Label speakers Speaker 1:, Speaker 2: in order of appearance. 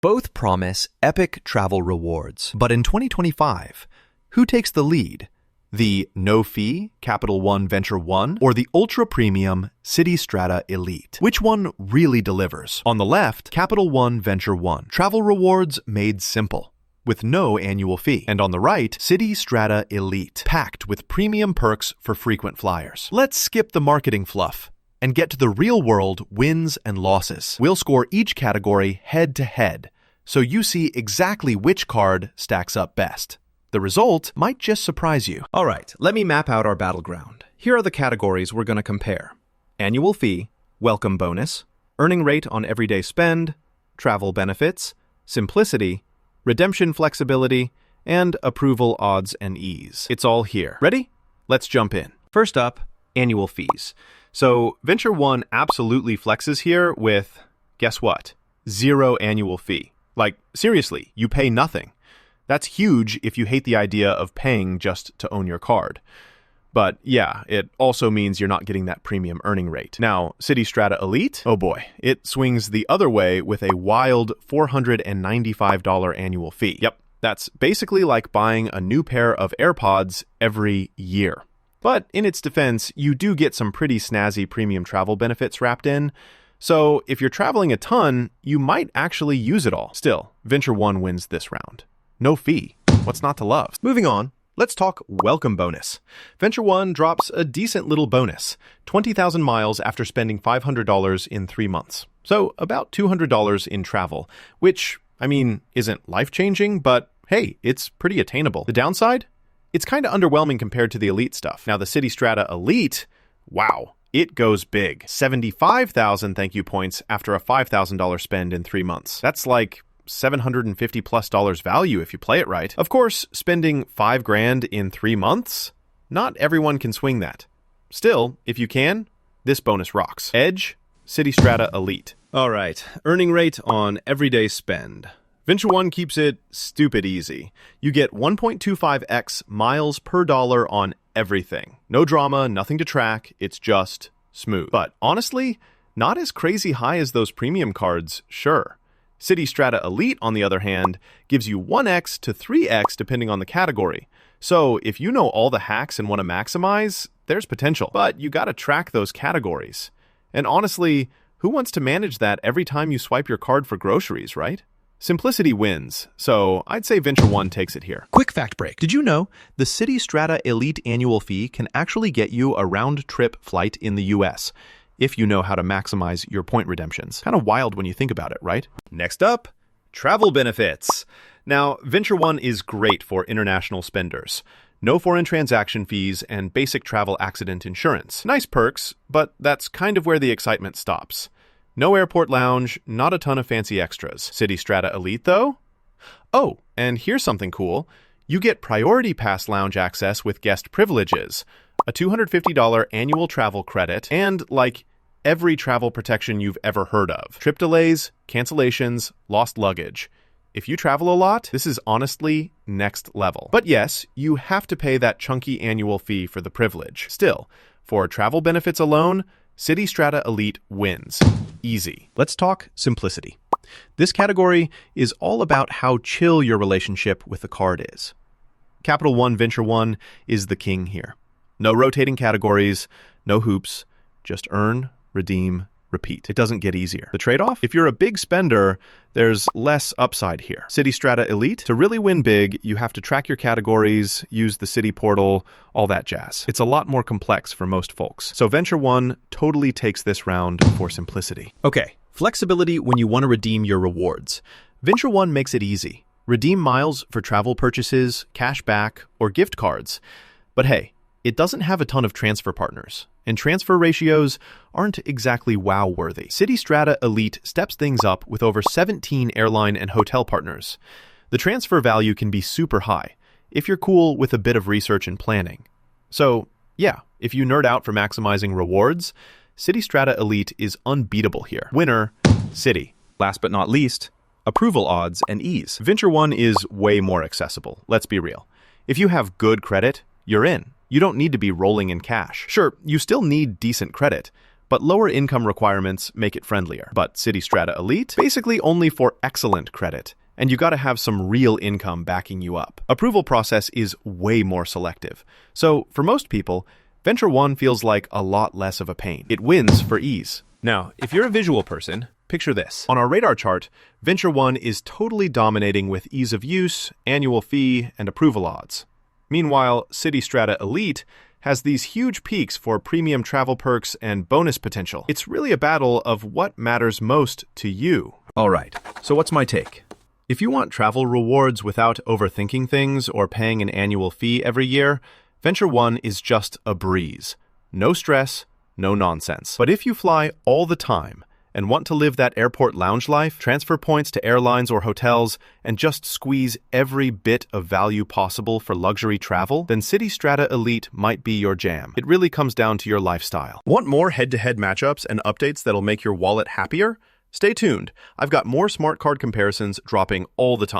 Speaker 1: Both promise epic travel rewards. But in 2025, who takes the lead? The no-fee Capital One VentureOne or the ultra-premium Citi Strata Elite? Which one really delivers? On the left, Capital One VentureOne. Travel rewards made simple, with no annual fee. And on the right, Citi Strata Elite, packed with premium perks for frequent flyers. Let's skip the marketing fluff and get to the real-world wins and losses. We'll score each category head-to-head, so you see exactly which card stacks up best. The result might just surprise you. All right, let me map out our battleground. Here are the categories we're going to compare: annual fee, welcome bonus, earning rate on everyday spend, travel benefits, simplicity, redemption flexibility, and approval odds and ease. It's all here. Ready? Let's jump in. First up, annual fees. So VentureOne absolutely flexes here with, guess what? 0 annual fee. Like, seriously, you pay nothing. That's huge if you hate the idea of paying just to own your card. But yeah, it also means you're not getting that premium earning rate. Now, Citi Strata Elite, oh boy, it swings the other way with a wild $495 annual fee. Yep, that's basically like buying a new pair of AirPods every year. But in its defense, you do get some pretty snazzy premium travel benefits wrapped in. So if you're traveling a ton, you might actually use it all. Still, VentureOne wins this round. No fee. What's not to love? Moving on, let's talk welcome bonus. VentureOne drops a decent little bonus, 20,000 miles after spending $500 in 3 months. So about $200 in travel, which, I mean, isn't life-changing, but hey, it's pretty attainable. The downside? It's kind of underwhelming compared to the Elite stuff. Now, the Citi Strata Elite, wow, it goes big. 75,000 thank you points after a $5,000 spend in 3 months. That's like $750+ value if you play it right. Of course, spending $5,000 in 3 months, not everyone can swing that. Still, if you can, this bonus rocks. Edge, Citi Strata Elite. All right, earning rate on everyday spend. VentureOne keeps it stupid easy. You get 1.25x miles per dollar on everything. No drama, nothing to track, it's just smooth. But honestly, not as crazy high as those premium cards, sure. Citi Strata Elite, on the other hand, gives you 1x to 3x depending on the category. So if you know all the hacks and want to maximize, there's potential. But you gotta track those categories. And honestly, who wants to manage that every time you swipe your card for groceries, right? Simplicity wins, so I'd say VentureOne takes it here. Quick fact break. Did you know the Citi Strata Elite annual fee can actually get you a round-trip flight in the US, if you know how to maximize your point redemptions? Kind of wild when you think about it, right? Next up, travel benefits. Now, VentureOne is great for international spenders. No foreign transaction fees and basic travel accident insurance. Nice perks, but that's kind of where the excitement stops. No airport lounge, not a ton of fancy extras. Citi Strata Elite, though? Oh, and here's something cool. You get priority pass lounge access with guest privileges, a $250 annual travel credit, and, like, every travel protection you've ever heard of. Trip delays, cancellations, lost luggage. If you travel a lot, this is honestly next level. But yes, you have to pay that chunky annual fee for the privilege. Still, for travel benefits alone, Citi Strata Elite wins. Easy. Let's talk simplicity. This category is all about how chill your relationship with the card is. Capital One VentureOne is the king here. No rotating categories, no hoops, just earn, redeem, repeat. It doesn't get easier. The trade-off? If you're a big spender, there's less upside here. Citi Strata Elite, to really win big, you have to track your categories, use the Citi portal, all that jazz. It's a lot more complex for most folks. So VentureOne totally takes this round for simplicity. Okay, flexibility when you want to redeem your rewards. VentureOne makes it easy. Redeem miles for travel purchases, cash back, or gift cards. But hey, it doesn't have a ton of transfer partners, and transfer ratios aren't exactly wow-worthy. Citi Strata Elite steps things up with over 17 airline and hotel partners. The transfer value can be super high, if you're cool with a bit of research and planning. So, yeah, if you nerd out for maximizing rewards, Citi Strata Elite is unbeatable here. Winner, Citi. Last but not least, approval odds and ease. VentureOne is way more accessible, let's be real. If you have good credit, you're in. You don't need to be rolling in cash. Sure, you still need decent credit, but lower income requirements make it friendlier. But Citi Strata Elite? Basically only for excellent credit, and you gotta have some real income backing you up. Approval process is way more selective. So, for most people, VentureOne feels like a lot less of a pain. It wins for ease. Now, if you're a visual person, picture this. On our radar chart, VentureOne is totally dominating with ease of use, annual fee, and approval odds. Meanwhile, Citi Strata Elite has these huge peaks for premium travel perks and bonus potential. It's really a battle of what matters most to you.
Speaker 2: All right, so what's my take?
Speaker 1: If you want travel rewards without overthinking things or paying an annual fee every year, VentureOne is just a breeze. No stress, no nonsense. But if you fly all the time and want to live that airport lounge life, transfer points to airlines or hotels, and just squeeze every bit of value possible for luxury travel, then Citi Strata Elite might be your jam. It really comes down to your lifestyle. Want more head-to-head matchups and updates that'll make your wallet happier? Stay tuned. I've got more smart card comparisons dropping all the time.